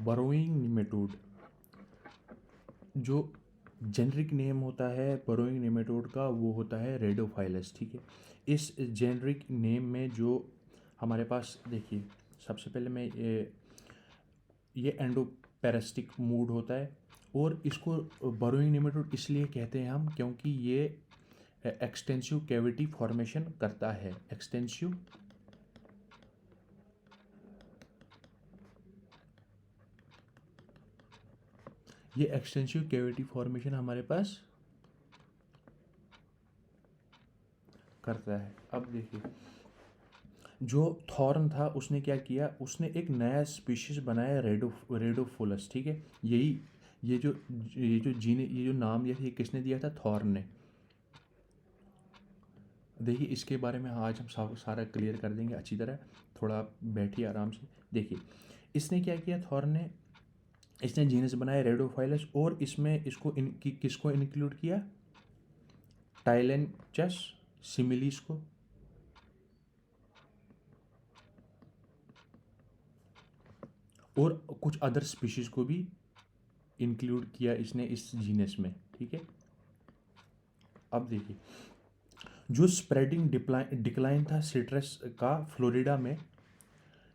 Burrowing nematode, जो generic name होता है बरोइंग निमेटोड का वो होता है रेडोफाइलस। ठीक है, इस जेनरिक नेम में जो हमारे पास देखिए, सबसे पहले मैं ये एंडोपेरासिटिक मूड होता है, और इसको बरोइंग निमेटोड इसलिए कहते हैं हम क्योंकि ये एक्सटेंसिव कैविटी फॉर्मेशन करता है। ये एक्सटेंसिव कैविटी फॉर्मेशन हमारे पास करता है। अब देखिए, जो थॉर्न था उसने क्या किया, उसने एक नया स्पीशीज बनाया, रेडोफोलस। ठीक है, यही ये जो नाम दिया था, ये किसने दिया था? थॉर्न ने। देखिए, इसके बारे में आज हम सारा क्लियर कर देंगे अच्छी तरह। थोड़ा आप बैठिए आराम से। देखिए, इसने क्या किया थॉर्न ने, इसने जीनस बनाया रेडोफाइलस, और इसमें किसको इंक्लूड किया? टाइलेंचस सिमिलिस को, और कुछ अदर स्पीशीज को भी इंक्लूड किया इसने इस जीनस में। ठीक है, अब देखिए, जो स्प्रेडिंग डिक्लाइन था सिट्रस का फ्लोरिडा में,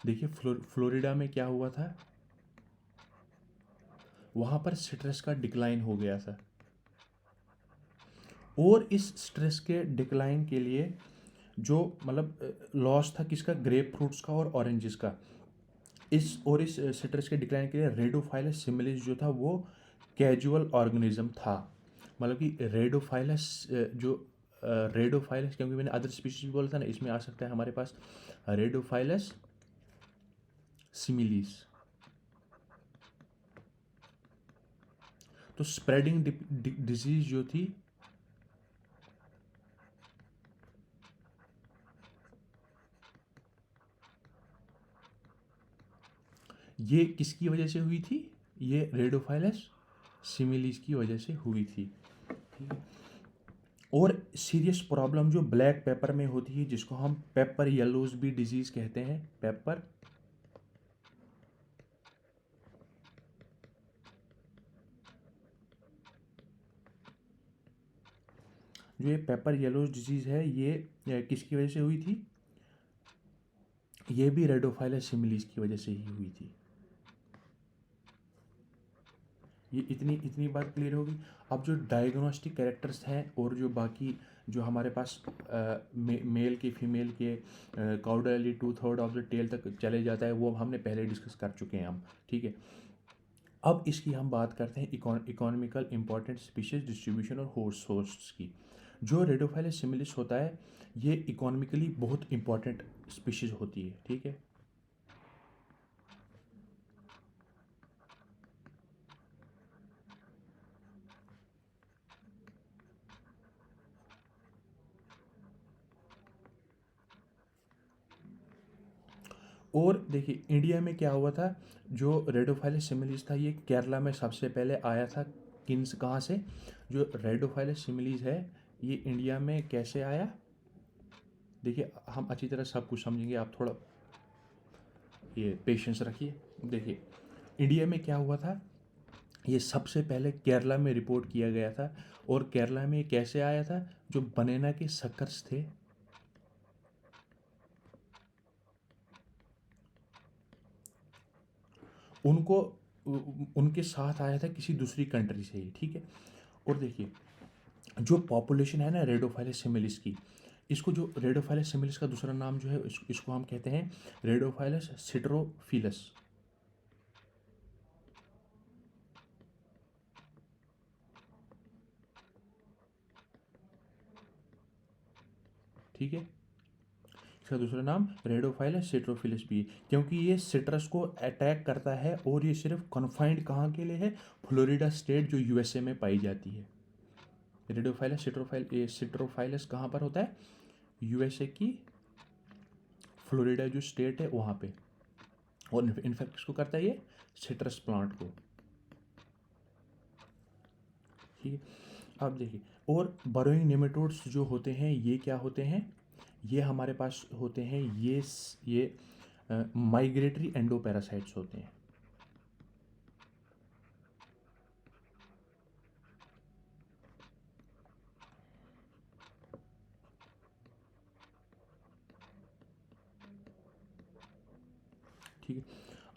देखिए फ्लोरिडा में क्या हुआ था, वहाँ पर सिट्रस का डिक्लाइन हो गया था, और इस स्ट्रेस के डिक्लाइन के लिए जो मतलब लॉस था किसका? ग्रेप फ्रूट्स का और ऑरेंजेस का। इस सिट्रस के डिक्लाइन के लिए रेडोफाइलस सिमिलिस जो था वो कैजुअल ऑर्गेनिज्म था। मतलब कि रेडोफाइलस, क्योंकि मैंने अदर स्पीशीज बोला था ना, इसमें आ सकता है हमारे पास रेडोफाइलस सिमिलिस। तो स्प्रेडिंग डिजीज जो थी, ये किसकी वजह से हुई थी? ये रेडोफाइलस सिमिलिस की वजह से हुई थी। ठीक है, और सीरियस प्रॉब्लम जो ब्लैक पेपर में होती है, जिसको हम पेपर येलोज भी डिजीज कहते हैं, पेपर जो ये पेपर येलोज डिजीज है, ये किसकी वजह से हुई थी? ये भी रेडोफाइलस सिमिलिस की वजह से ही हुई थी। ये इतनी बात क्लियर होगी। अब जो डायग्नोस्टिक कैरेक्टर्स हैं, और जो बाकी जो हमारे पास मेल के फीमेल के काउडली 2/3 ऑफ द टेल तक चले जाता है, वो हमने पहले डिस्कस कर चुके हैं हम। ठीक है, अब इसकी हम बात करते हैं इकोनॉमिकल इंपॉर्टेंट स्पीशीज डिस्ट्रीब्यूशन और होस्ट्स की। जो रेडोफाइलस सिमिलिस होता है, ये इकोनॉमिकली बहुत इंपॉर्टेंट स्पीशीज होती है। ठीक है, और देखिए इंडिया में क्या हुआ था, जो रेडोफाइलस सिमिलिस था ये केरला में सबसे पहले आया था। कहाँ से? जो रेडोफाइलस सिमिलिस है, ये इंडिया में कैसे आया? देखिए, हम अच्छी तरह सब कुछ समझेंगे, आप थोड़ा ये पेशेंस रखिए। देखिए, इंडिया में क्या हुआ था, ये सबसे पहले केरला में रिपोर्ट किया गया था। और केरला में ये कैसे आया था? जो बनेना के सकर्स थे, उनको उनके साथ आया था किसी दूसरी कंट्री से ही। ठीक है, और देखिए, जो पॉपुलेशन है ना रेडोफाइलस सिमिलिस की, इसको जो रेडोफाइलस सिमिलिस का दूसरा नाम जो है, इसको हम कहते हैं रेडोफाइलस सिट्रोफिलस। ठीक है, इसका दूसरा नाम रेडोफाइलस सिट्रोफिलस भी है, क्योंकि ये सिट्रस को अटैक करता है, और ये सिर्फ कन्फाइंड कहाँ के लिए है? फ्लोरिडा स्टेट, जो यूएसए में पाई जाती है। रेडोफाइलस सिट्रोफाइलस कहाँ पर होता है? यूएसए की फ्लोरिडा जो स्टेट है वहाँ पे। और इनफैक्ट इसको करता है ये सिट्रस प्लांट को। ठीक है, अब देखिए, और बरोइंग नेमेटोड्स जो होते हैं ये क्या होते हैं? ये हमारे पास होते हैं, ये माइग्रेटरी एंडोपैरासाइट्स होते हैं। ठीक है।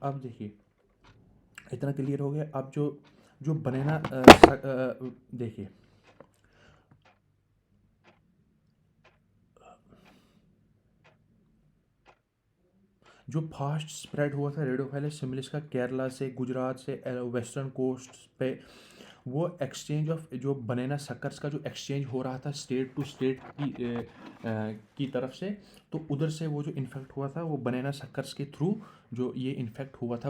अब देखिए इतना क्लियर हो गया। अब जो जो बनाना देखिए जो फास्ट स्प्रेड हुआ था रेडोफाइलस सिमिलिस का केरला से, गुजरात से, वेस्टर्न कोस्ट पे, वो एक्सचेंज ऑफ जो बनाना सकर्स का जो एक्सचेंज हो रहा था स्टेट टू स्टेट की तरफ से, तो उधर से वो जो इन्फेक्ट हुआ था वो बनाना सकर्स के थ्रू जो ये इन्फेक्ट हुआ था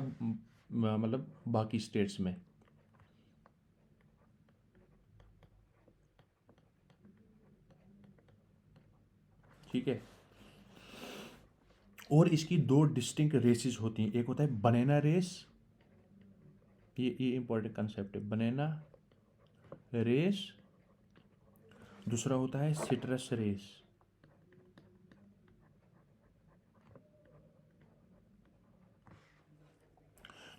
मतलब बाकी स्टेट्स में। ठीक है। और इसकी दो डिस्टिंक्ट रेसेस होती हैं, एक होता है बनाना रेस, ये इंपॉर्टेंट कंसेप्ट है, बनाना रेस। दूसरा होता है सिट्रस रेस।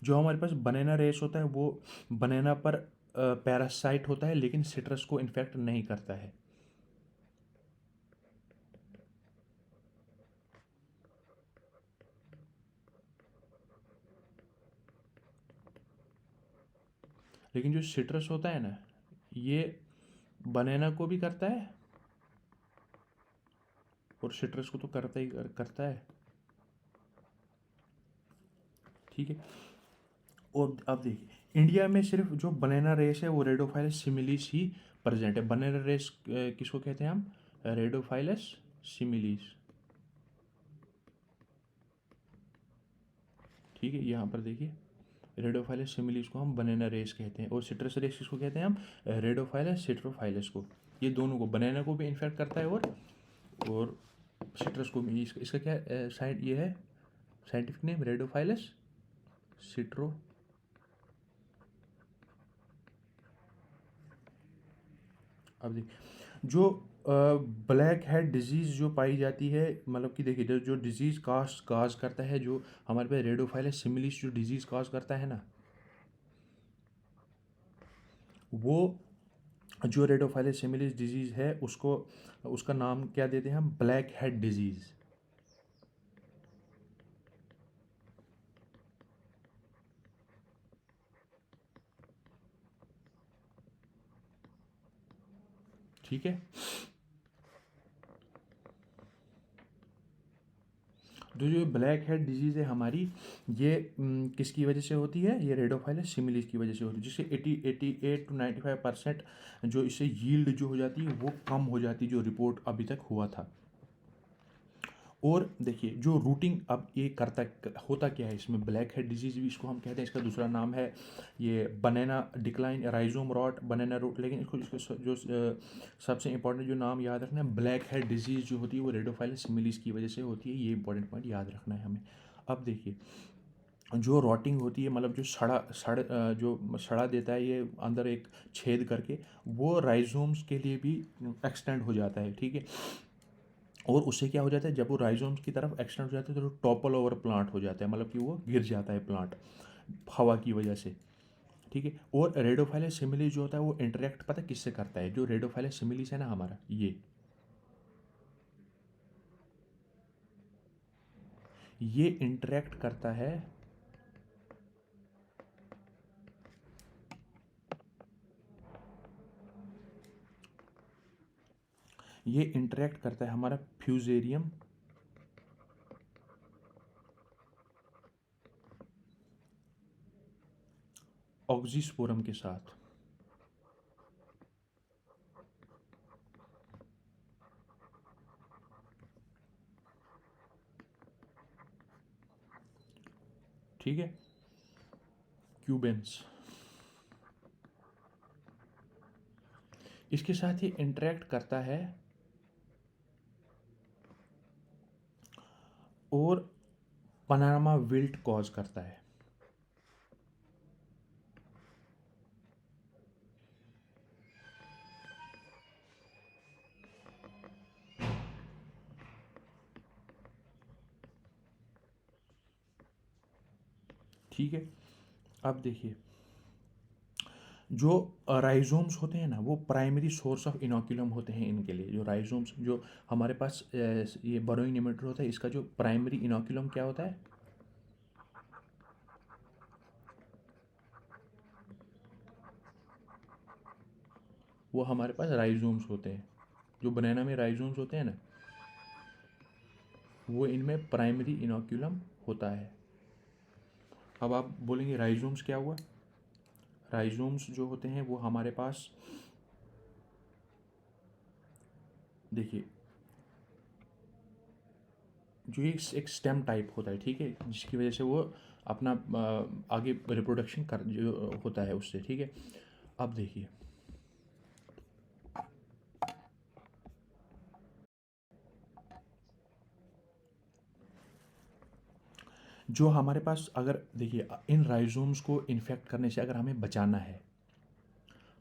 जो हमारे पास बनाना रेस होता है वो बनाना पर पैरासाइट होता है, लेकिन सिट्रस को इन्फेक्ट नहीं करता है। लेकिन जो सिट्रस होता है ना, ये बनाना को भी करता है और सिट्रस को तो करता ही करता है। ठीक है। और अब देखिए इंडिया में सिर्फ जो बनाना रेस है वो रेडोफाइलस सिमिलिस ही प्रेजेंट है। बनाना रेस किसको कहते हैं हम? रेडोफाइलस सिमिलिस। ठीक है, यहाँ पर देखिए रेडोफाइलस सिमिलिस को हम बनाना रेस कहते हैं, और सिट्रस रेस किसको कहते हैं हम? रेडोफाइलस सिट्रोफाइलस को। ये दोनों को, बनाना को भी इन्फेक्ट करता है और सिट्रस को भी। इसका क्या साइड ये है साइंटिफिक नेम? रेडोफाइलस सिट्रो। अब देखिए जो ब्लैक हेड डिजीज़ जो पाई जाती है, मतलब कि देखिए जो डिजीज़ काज करता है, जो हमारे पे रेडोफाइलस सिमिलिस जो डिजीज़ काज करता है ना, वो जो रेडोफाइलस सिमिलिस डिजीज़ है उसको, उसका नाम क्या देते हैं हम? Black head disease. ठीक है। तो जो ब्लैक हेड डिजीज़ है हमारी, ये किसकी वजह से होती है? ये रेडोफाइलस सिमिलिस की वजह से होती है, जिससे 88 to 95% जो इससे यील्ड जो हो जाती है वो कम हो जाती है, जो रिपोर्ट अभी तक हुआ था। और देखिए जो रूटिंग अब ये करता होता क्या है इसमें, ब्लैक हेड डिजीज़ भी इसको हम कहते हैं, इसका दूसरा नाम है ये बनाना डिक्लाइन, राइजोम रॉट, बनाना रूट। लेकिन इसको जो सबसे इंपॉर्टेंट जो नाम याद रखना है, ब्लैक हेड डिजीज़ जो होती है वो रेडोफाइलस सिमिलिस की वजह से होती है। ये इंपॉर्टेंट पॉइंट याद रखना है हमें। अब देखिए जो रॉटिंग होती है, मतलब जो जो सड़ा देता है ये अंदर एक छेद करके, वो राइजोम्स के लिए भी एक्सटेंड हो जाता है। ठीक है। और उससे क्या हो जाता है, जब वो राइजोम्स की तरफ एक्सटेंड हो जाता है तो टॉपल ओवर प्लांट हो जाता है, मतलब कि वो गिर जाता है प्लांट हवा की वजह से। ठीक है। और रेडोफाइलस सिमिलिस जो होता है वो इंटरेक्ट पता है किससे करता है? जो रेडोफाइलस सिमिलिस है ना हमारा, ये इंटरेक्ट करता है, ये इंटरेक्ट करता है हमारा फ्यूजेरियम ऑक्सीस्पोरम के साथ। ठीक है। क्यूबेंस इसके साथ ही इंटरेक्ट करता है और पनामा विल्ट कॉज करता है। ठीक है। अब देखिए जो राइजोम्स होते हैं ना वो प्राइमरी सोर्स ऑफ इनोकुलम होते हैं इनके लिए। जो राइजोम्स जो हमारे पास ये बरोइंग निमेटोड होता है, इसका जो प्राइमरी इनोकुलम क्या होता है? वो हमारे पास राइजोम्स होते हैं। जो बनाना में राइजोम्स होते हैं ना, वो इनमें प्राइमरी इनोक्यूलम होता है। अब आप बोलेंगे राइजोम्स क्या हुआ? राइजोम्स जो होते हैं वो हमारे पास, देखिए, जो एक स्टेम टाइप होता है, ठीक है, जिसकी वजह से वो अपना आगे रिप्रोडक्शन कर जो होता है उससे, ठीक है। अब देखिए, जो हमारे पास, अगर देखिए, इन राइजोम्स को इन्फेक्ट करने से अगर हमें बचाना है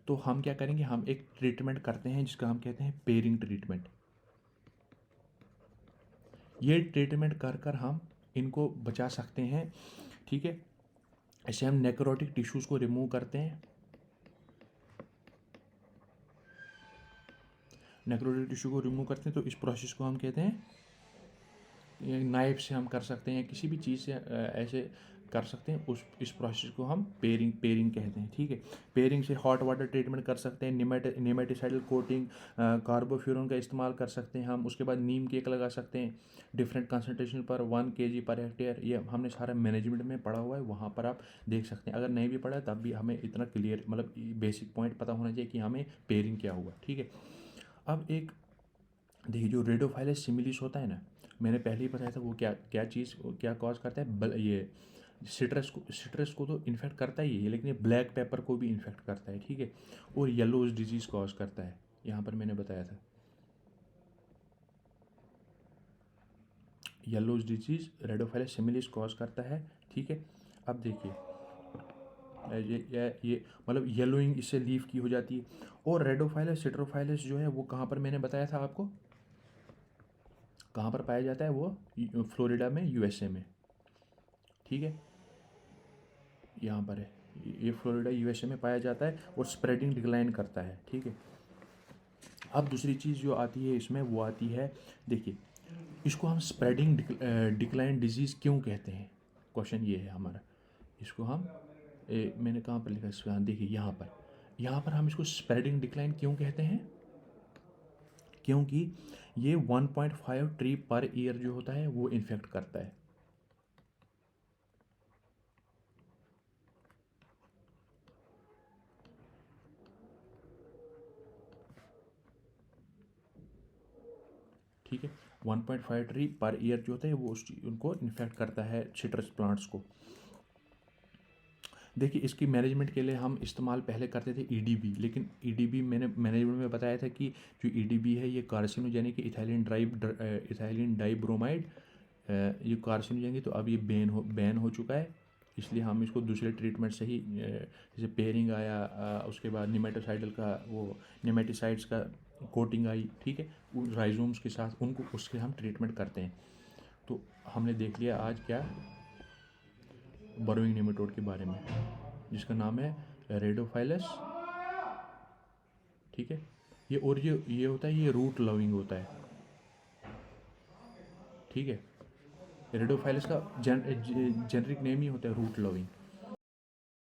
तो हम क्या करेंगे, हम एक ट्रीटमेंट करते हैं जिसका हम कहते हैं पेयरिंग ट्रीटमेंट। ये ट्रीटमेंट कर कर हम इनको बचा सकते हैं, ठीक है। ऐसे हम नेक्रोटिक टिश्यूज़ को रिमूव करते हैं। नेक्रोटिक टिश्यू को रिमूव करते हैं तो इस प्रोसेस को हम कहते हैं, नाइफ से हम कर सकते हैं, किसी भी चीज़ से ऐसे कर सकते हैं। उस इस प्रोसेस को हम पेयरिंग कहते हैं, ठीक है। पेयरिंग से हॉट वाटर ट्रीटमेंट कर सकते हैं, निमेटिसाइडल कोटिंग, कार्बोफ्यूरन का इस्तेमाल कर सकते हैं हम। उसके बाद नीम केक लगा सकते हैं डिफरेंट कंसनट्रेशन पर 1 kg पर हेक्टेयर। ये हमने सारा मैनेजमेंट में पढ़ा हुआ है, वहाँ पर आप देख सकते हैं। अगर नहीं भी पढ़ा है तब भी हमें इतना क्लियर, मतलब बेसिक पॉइंट पता होना चाहिए कि हमें पेयरिंग क्या हुआ, ठीक है। अब एक देखिए, जो रेडोफाइलस सिमिलिस होता है ना, मैंने पहले ही बताया था वो क्या क्या चीज़ क्या कॉज करता है। ये सिट्रस को तो इन्फेक्ट करता ही है, लेकिन ये ब्लैक पेपर को भी इन्फेक्ट करता है, ठीक है। और येलोज डिजीज़ कॉज करता है, यहाँ पर मैंने बताया था येलोज डिजीज़ रेडोफाइलस सिमिलिस कॉज करता है, ठीक है। अब देखिए, ये मतलब येलोइंग इससे लीफ की हो जाती है। और रेडोफाइलस सिट्रोफाइलस जो है वो कहाँ पर मैंने बताया था आपको, कहाँ पर पाया जाता है? वो फ्लोरिडा में, यूएसए में, ठीक है। यहाँ पर है, ये फ्लोरिडा यूएसए में पाया जाता है और स्प्रेडिंग डिक्लाइन करता है, ठीक है। अब दूसरी चीज़ जो आती है इसमें वो आती है, देखिए, इसको हम स्प्रेडिंग डिक्लाइन डिजीज़ क्यों कहते हैं? क्वेश्चन ये है हमारा। इसको हम मैंने कहाँ पर लिखा है? हाँ, देखिए, यहाँ पर हम इसको स्प्रेडिंग डिक्लाइन क्यों कहते हैं? क्योंकि ये 1.5 ट्री पर ईयर जो होता है वो इन्फेक्ट करता है, ठीक है। 1.5 ट्री पर ईयर जो होता है वो उनको इन्फेक्ट करता है, सिट्रस प्लांट्स को। देखिए, इसकी मैनेजमेंट के लिए हम इस्तेमाल पहले करते थे ईडीबी, लेकिन ईडीबी मैंने मैनेजमेंट में बताया था कि जो ईडीबी है ये कार्सिनोजेनिक, इथाइलिन डाइब्रोमाइड, ये कार्सिनोजेनिक, तो अब ये बैन हो चुका है। इसलिए हम इसको दूसरे ट्रीटमेंट से ही, जैसे पेयरिंग आया, उसके बाद निमेटोसाइडल का वो निमेटिसाइड्स का कोटिंग आई, ठीक है, उन राइजोम्स के साथ उनको उसके हम ट्रीटमेंट करते हैं। तो हमने देख लिया आज क्या, बरोइंग निमेटोड के बारे में, जिसका नाम है रेडोफाइलस, ठीक है। ये होता है, ये रूट लविंग होता है, ठीक है। रेडोफाइलस का जेनरिक नेम ही होता है रूट लविंग।